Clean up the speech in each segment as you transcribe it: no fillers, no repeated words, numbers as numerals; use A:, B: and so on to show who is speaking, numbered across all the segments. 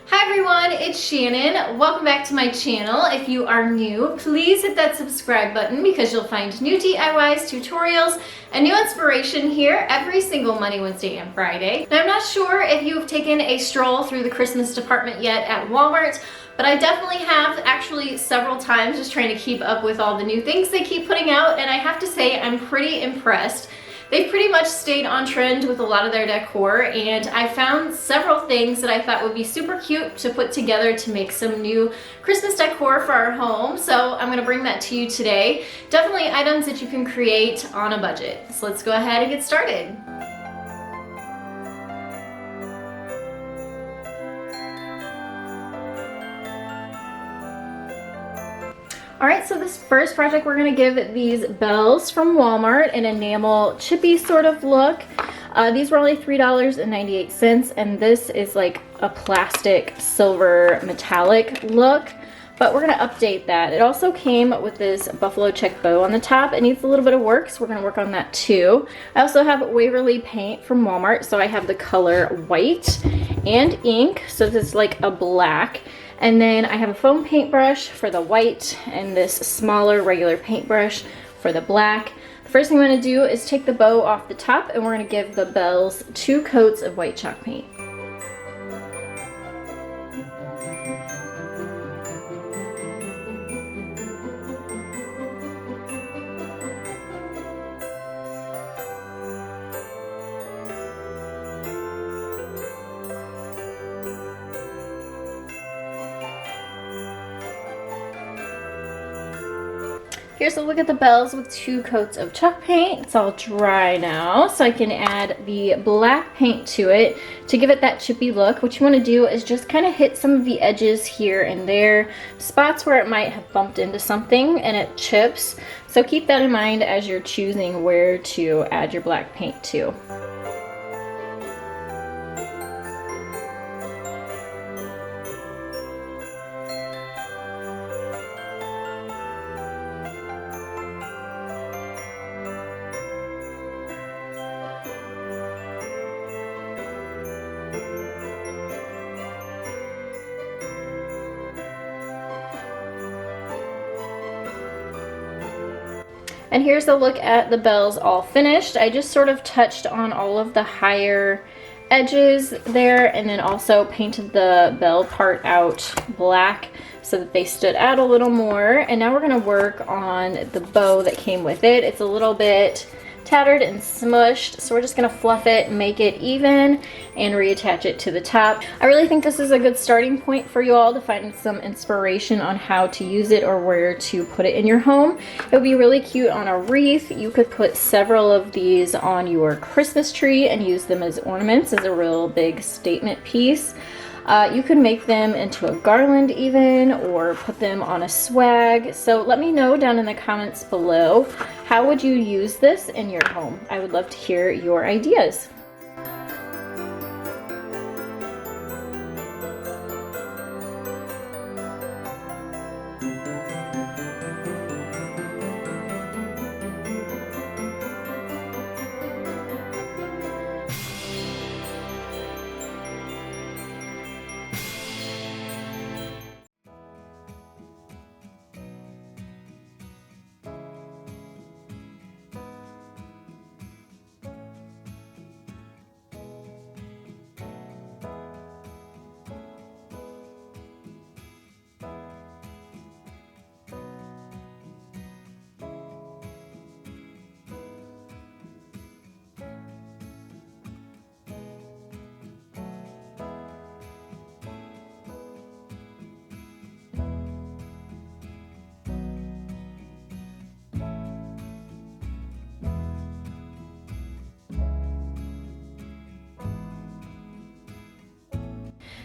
A: Hi everyone, it's Shannon. Welcome back to my channel. If you are new, please hit that subscribe button because you'll find new DIYs, tutorials, and new inspiration here every single Monday, Wednesday, and Friday. Now, I'm not sure if you've taken a stroll through the Christmas department yet at Walmart, but I definitely have, actually several times, just trying to keep up with all the new things they keep putting out, and I have to say I'm pretty impressed. They've pretty much stayed on trend with a lot of their decor, and I found several things that I thought would be super cute to put together to make some new Christmas decor for our home. So I'm gonna bring that to you today. Definitely items that you can create on a budget. So let's go ahead and get started. Alright, so this first project we're going to give these bells from Walmart, an enamel chippy sort of look. These were only $3.98, and this is like a plastic silver metallic look, but we're going to update that. It also came with this buffalo check bow on the top. It needs a little bit of work, so we're going to work on that too. I also have Waverly paint from Walmart, so I have the color white and ink, so this is like a black. And then I have a foam paintbrush for the white and this smaller regular paintbrush for the black. The first thing I'm going to do is take the bow off the top, and we're going to give the bells 2 coats of white chalk paint. Here's a look at the bells with 2 coats of chalk paint. It's all dry now, so I can add the black paint to it to give it that chippy look. What you want to do is just kind of hit some of the edges here and there, spots where it might have bumped into something and it chips. So keep that in mind as you're choosing where to add your black paint to. And here's a look at the bells all finished. I just sort of touched on all of the higher edges there, and then also painted the bell part out black so that they stood out a little more. And now we're going to work on the bow that came with it. It's a little bit tattered and smushed, so we're just going to fluff it, make it even, and reattach it to the top. I really think this is a good starting point for you all to find some inspiration on how to use it or where to put it in your home. It would be really cute on a wreath. You could put several of these on your Christmas tree and use them as ornaments, as a real big statement piece. You could make them into a garland even, or put them on a swag. So let me know down in the comments below, how would you use this in your home? I would love to hear your ideas.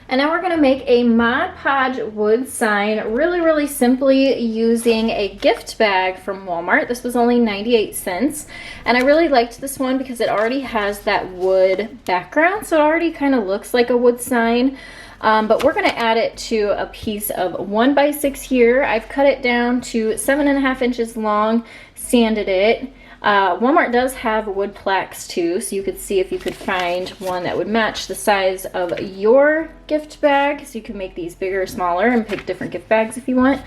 A: And now we're going to make a Mod Podge wood sign really simply using a gift bag from Walmart. This was only 98 cents. And I really liked this one because it already has that wood background. So it already kind of looks like a wood sign. But we're going to add it to a piece of 1x6 here. I've cut it down to 7.5 inches long, sanded it. Walmart does have wood plaques too, so you could see if you could find one that would match the size of your gift bag. So you can make these bigger or smaller and pick different gift bags if you want.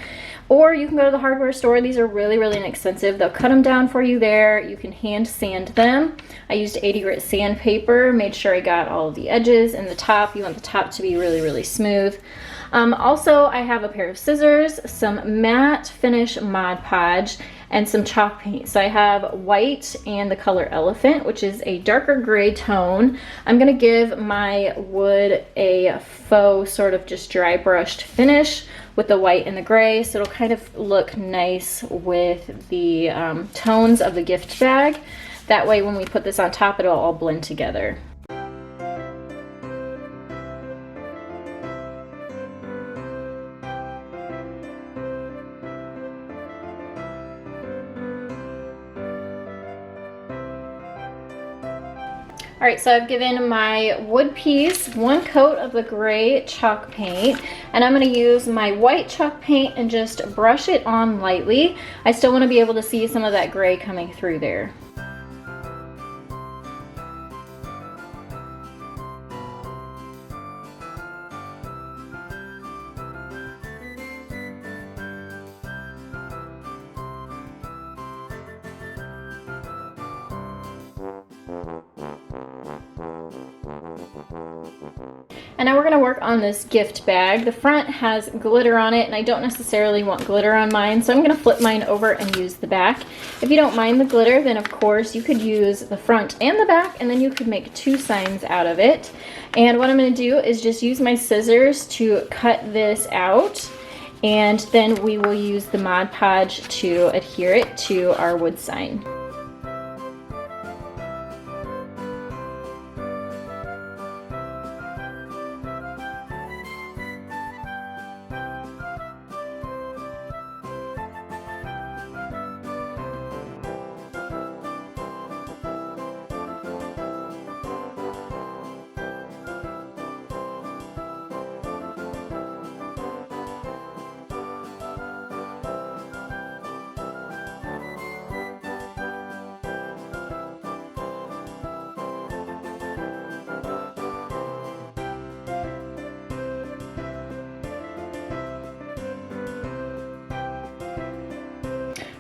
A: Or you can go to the hardware store. These are really, really inexpensive. They'll cut them down for you there. You can hand sand them. I used 80 grit sandpaper, made sure I got all of the edges and the top. You want the top to be really, really smooth. Also, I have a pair of scissors, some matte finish Mod Podge, and some chalk paint. So I have white and the color Elephant, which is a darker gray tone. I'm gonna give my wood a faux sort of just dry brushed finish with the white and the gray, so it'll kind of look nice with the tones of the gift bag. That way when we put this on top, it'll all blend together. All right, so I've given my wood piece one coat of the gray chalk paint, and I'm gonna use my white chalk paint and just brush it on lightly. I still wanna be able to see some of that gray coming through there. And now we're gonna work on this gift bag. The front has glitter on it, and I don't necessarily want glitter on mine, so I'm gonna flip mine over and use the back. If you don't mind the glitter, then of course you could use the front and the back, and then you could make two signs out of it. And what I'm gonna do is just use my scissors to cut this out, and then we will use the Mod Podge to adhere it to our wood sign.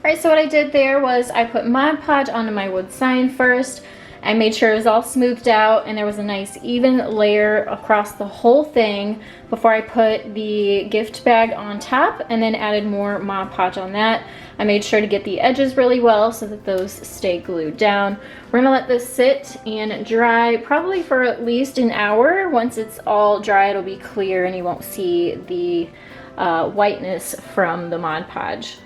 A: Alright, so what I did there was I put Mod Podge onto my wood sign first. I made sure it was all smoothed out and there was a nice even layer across the whole thing before I put the gift bag on top and then added more Mod Podge on that. I made sure to get the edges really well so that those stay glued down. We're gonna let this sit and dry probably for at least an hour. Once it's all dry, it'll be clear and you won't see the whiteness from the Mod Podge.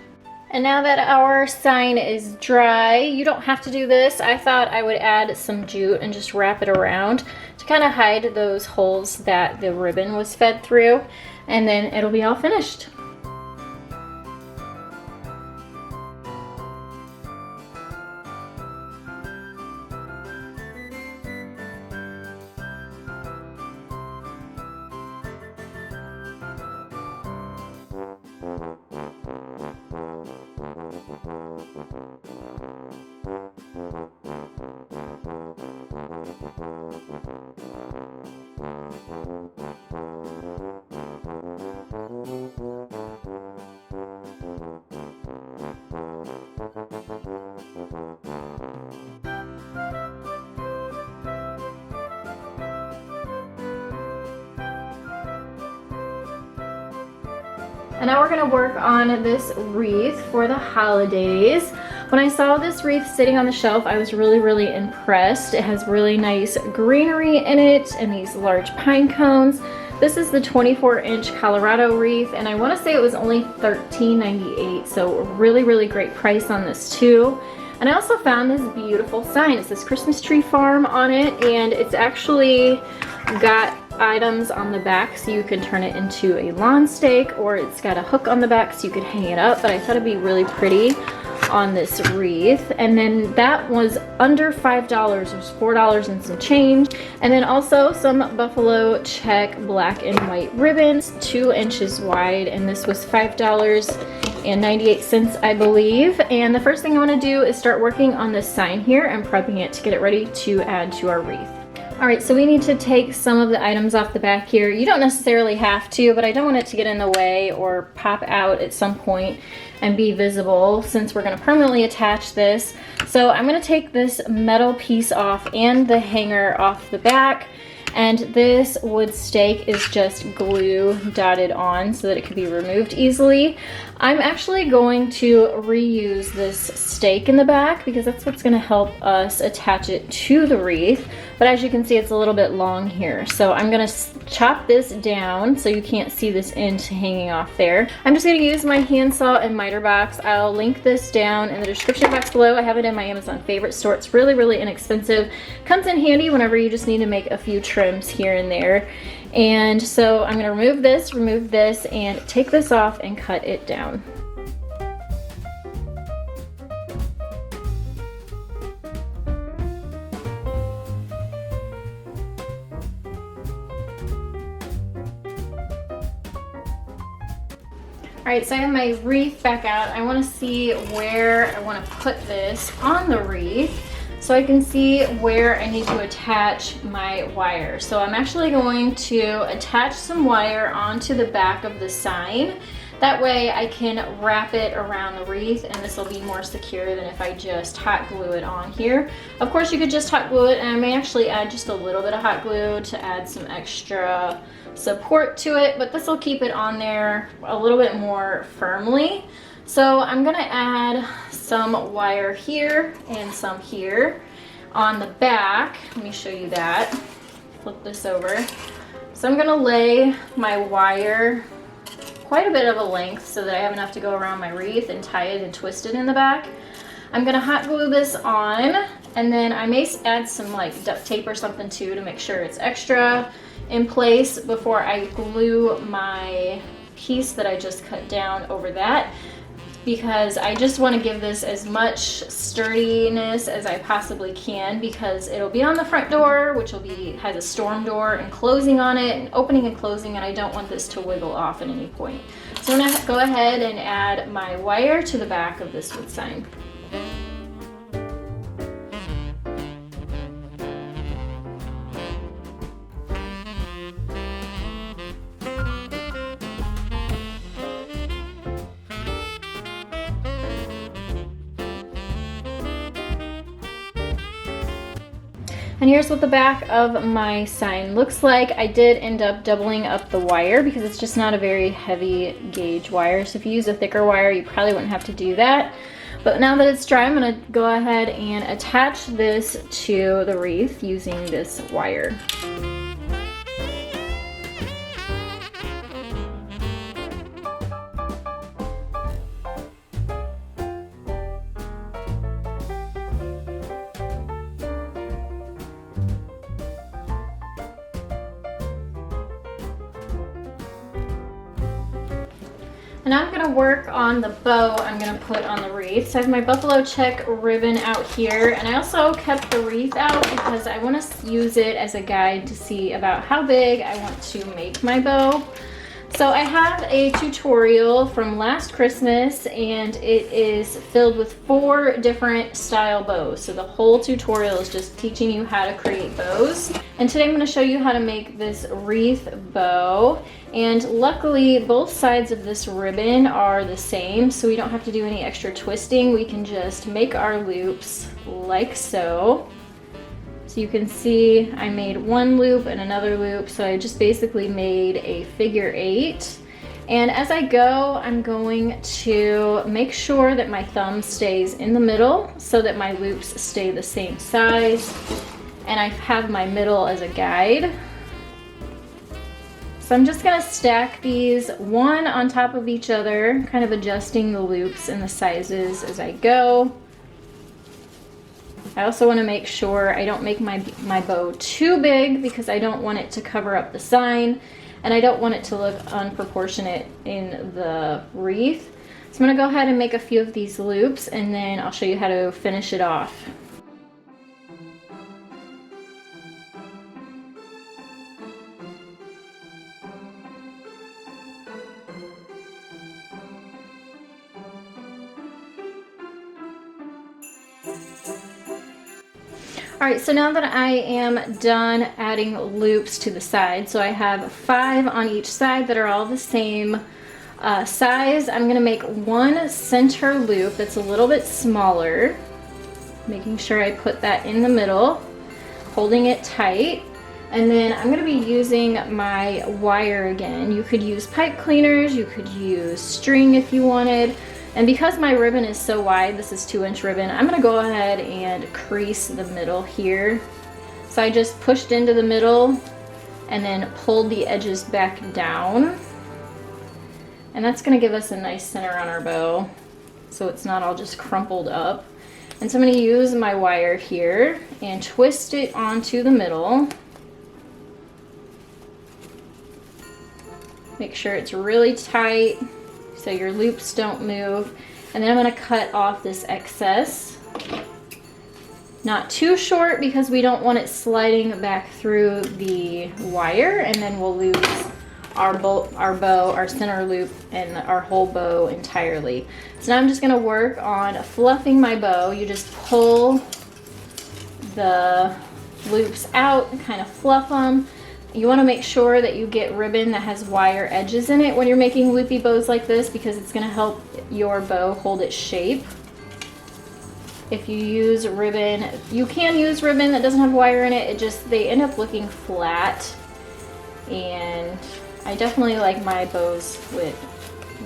A: And now that our sign is dry, you don't have to do this. I thought I would add some jute and just wrap it around to kind of hide those holes that the ribbon was fed through, and then it'll be all finished. And now we're gonna work on this wreath for the holidays. When I saw this wreath sitting on the shelf, I was really impressed. It has really nice greenery in it and these large pine cones. This is the 24-inch Colorado wreath, and I wanna say it was only $13.98, so really great price on this too. And I also found this beautiful sign. It says Christmas Tree Farm on it, and it's actually got items on the back so you can turn it into a lawn stake, or it's got a hook on the back so you could hang it up, but I thought it'd be really pretty on this wreath. And then that was under $5. It was $4 and some change. And then also some buffalo check black and white ribbons, 2 inches wide, and this was $5. and 98 cents, I believe. And the first thing I want to do is start working on this sign here and prepping it to get it ready to add to our wreath. All right, so we need to take some of the items off the back here. You don't necessarily have to, but I don't want it to get in the way or pop out at some point and be visible since we're gonna permanently attach this. So I'm gonna take this metal piece off and the hanger off the back, and this wood stake is just glue dotted on so that it can be removed easily. I'm actually going to reuse this stake in the back because that's what's gonna help us attach it to the wreath. But as you can see, it's a little bit long here. So I'm gonna chop this down so you can't see this end hanging off there. I'm just gonna use my handsaw and miter box. I'll link this down in the description box below. I have it in my Amazon favorite store. It's really, really inexpensive. Comes in handy whenever you just need to make a few trims here and there. And so I'm gonna remove this, and take this off and cut it down. All right, so I have my wreath back out. I wanna see where I wanna put this on the wreath so I can see where I need to attach my wire. So I'm actually going to attach some wire onto the back of the sign. That way I can wrap it around the wreath, and this will be more secure than if I just hot glue it on here. Of course, you could just hot glue it, and I may actually add just a little bit of hot glue to add some extra support to it, but this will keep it on there a little bit more firmly. So I'm gonna add some wire here and some here on the back. Let me show you that. Flip this over. So I'm gonna lay my wire quite a bit of a length so that I have enough to go around my wreath and tie it and twist it in the back. I'm gonna hot glue this on, and then I may add some like duct tape or something too to make sure it's extra in place before I glue my piece that I just cut down over that, because I just want to give this as much sturdiness as I possibly can, because it'll be on the front door, which has a storm door and closing on it, and opening and closing, and I don't want this to wiggle off at any point. So I'm gonna go ahead and add my wire to the back of this wood sign. And here's what the back of my sign looks like. I did end up doubling up the wire because it's just not a very heavy gauge wire. So if you use a thicker wire, you probably wouldn't have to do that. But now that it's dry, I'm gonna go ahead and attach this to the wreath using this wire. And now I'm gonna work on the bow I'm gonna put on the wreath. So I have my buffalo check ribbon out here, and I also kept the wreath out because I wanna use it as a guide to see about how big I want to make my bow. So I have a tutorial from last Christmas, and it is filled with 4 different style bows. So the whole tutorial is just teaching you how to create bows. And today I'm going to show you how to make this wreath bow. And luckily both sides of this ribbon are the same, so we don't have to do any extra twisting. We can just make our loops like so. So you can see I made one loop and another loop, so I just basically made a figure 8. And as I go, I'm going to make sure that my thumb stays in the middle so that my loops stay the same size. And I have my middle as a guide. So I'm just gonna stack these one on top of each other, kind of adjusting the loops and the sizes as I go. I also want to make sure I don't make my bow too big because I don't want it to cover up the sign, and I don't want it to look unproportionate in the wreath. So I'm going to go ahead and make a few of these loops, and then I'll show you how to finish it off. All right, so now that I am done adding loops to the side, so I have 5 on each side that are all the same size, I'm gonna make one center loop that's a little bit smaller, making sure I put that in the middle, holding it tight. And then I'm gonna be using my wire again. You could use pipe cleaners, you could use string if you wanted. And because my ribbon is so wide, this is 2-inch ribbon, I'm gonna go ahead and crease the middle here. So I just pushed into the middle and then pulled the edges back down. And that's gonna give us a nice center on our bow, so it's not all just crumpled up. And so I'm gonna use my wire here and twist it onto the middle. Make sure it's really tight so your loops don't move. And then I'm gonna cut off this excess. Not too short because we don't want it sliding back through the wire, and then we'll lose our bow, our center loop, and our whole bow entirely. So now I'm just gonna work on fluffing my bow. You just pull the loops out and kind of fluff them. You want to make sure that you get ribbon that has wire edges in it when you're making loopy bows like this, because it's going to help your bow hold its shape. If you use ribbon, you can use ribbon that doesn't have wire in it, they end up looking flat. And I definitely like my bows with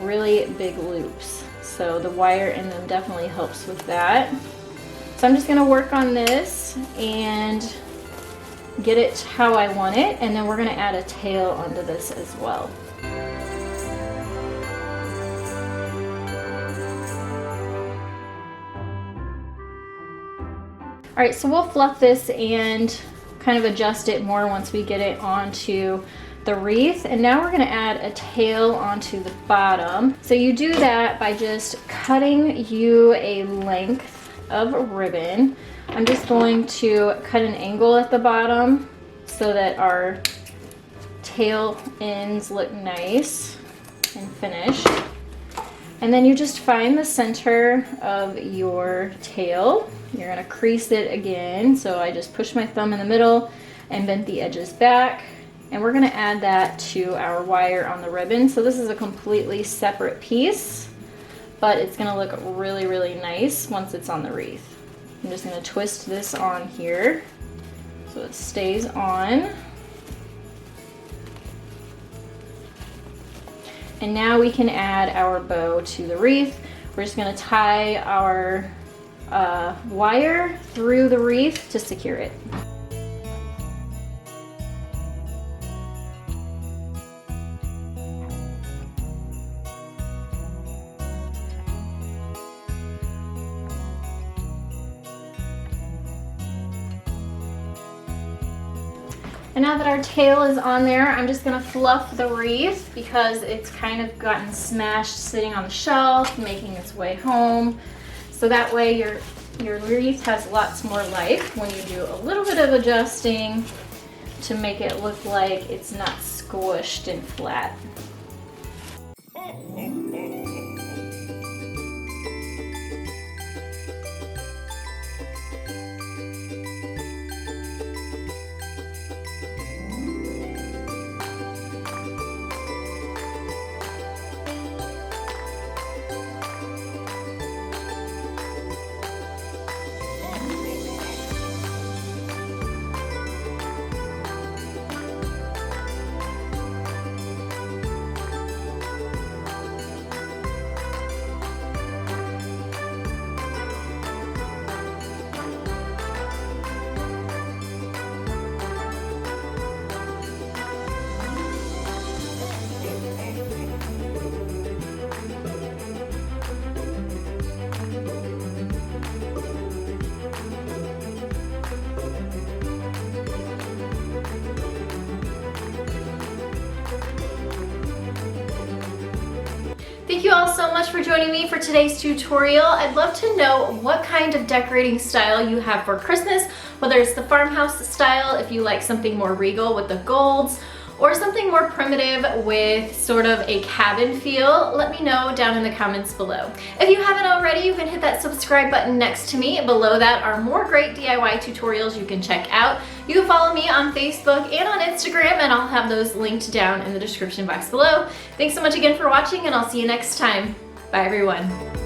A: really big loops, so the wire in them definitely helps with that. So I'm just going to work on this and get it how I want it, and then we're going to add a tail onto this as well. All right, so we'll fluff this and kind of adjust it more once we get it onto the wreath. And now we're going to add a tail onto the bottom. So you do that by just cutting you a length of ribbon. I'm just going to cut an angle at the bottom so that our tail ends look nice and finished. And then you just find the center of your tail. You're gonna crease it again. So I just pushed my thumb in the middle and bent the edges back. And we're gonna add that to our wire on the ribbon. So this is a completely separate piece, but it's gonna look really, really nice once it's on the wreath. I'm just going to twist this on here so it stays on. And now we can add our bow to the wreath. We're just going to tie our wire through the wreath to secure it. And now that our tail is on there, I'm just gonna fluff the wreath because it's kind of gotten smashed sitting on the shelf, making its way home. So that way your wreath has lots more life when you do a little bit of adjusting to make it look like it's not squished and flat. Thank you all so much for joining me for today's tutorial. I'd love to know what kind of decorating style you have for Christmas, whether it's the farmhouse style, if you like something more regal with the golds, or something more primitive with sort of a cabin feel, let me know down in the comments below. If you haven't already, you can hit that subscribe button next to me. Below that are more great DIY tutorials you can check out. You can follow me on Facebook and on Instagram, and I'll have those linked down in the description box below. Thanks so much again for watching, and I'll see you next time. Bye everyone.